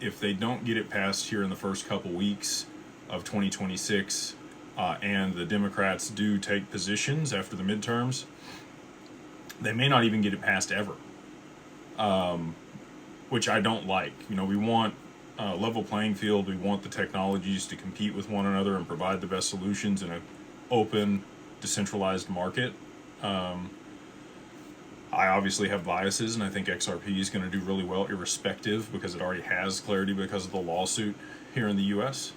if they don't get it passed here in the first couple weeks of 2026, and the Democrats do take positions after the midterms, they may not even get it passed ever, which I don't like. You know, we want a level playing field. We want the technologies to compete with one another and provide the best solutions in an open, decentralized market. I obviously have biases, and I think XRP is going to do really well, irrespective, because it already has clarity because of the lawsuit here in the U.S.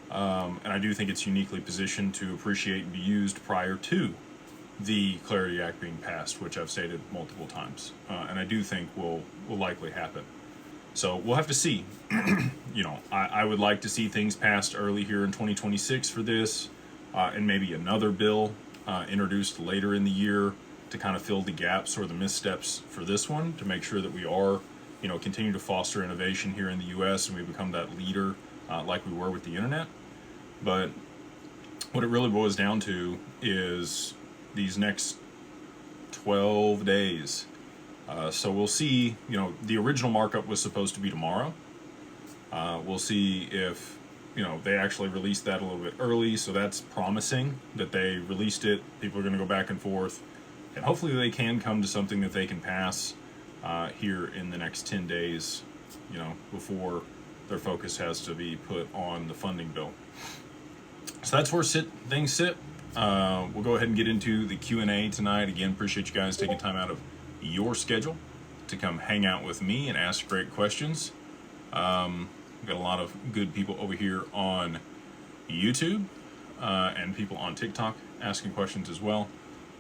And I do think it's uniquely positioned to appreciate and be used prior to the Clarity Act being passed, which I've stated multiple times, and I do think will likely happen. So we'll have to see. You know, I would like to see things passed early here in 2026 for this, and maybe another bill introduced later in the year to kind of fill the gaps or the missteps for this one, to make sure that we are, you know, continue to foster innovation here in the U.S. and we become that leader like we were with the internet. But what it really boils down to is these next 12 days. So we'll see. You know, the original markup was supposed to be tomorrow. We'll see if, you know, they actually released that a little bit early, so that's promising that they released it. People are going to go back and forth, and hopefully they can come to something that they can pass here in the next 10 days, you know, before their focus has to be put on the funding bill. So that's where things sit. We'll go ahead and get into the Q&A tonight. Again, appreciate you guys taking time out of your schedule to come hang out with me and ask great questions. We've got a lot of good people over here on YouTube and people on TikTok asking questions as well.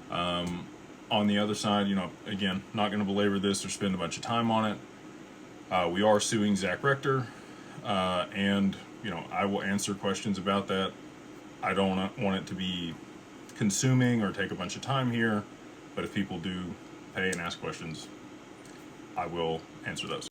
On the other side, you know, again, not going to belabor this or spend a bunch of time on it. We are suing Zach Rector, and, you know, I will answer questions about that. I don't want it to be consuming or take a bunch of time here, but if people do pay and ask questions, I will answer those.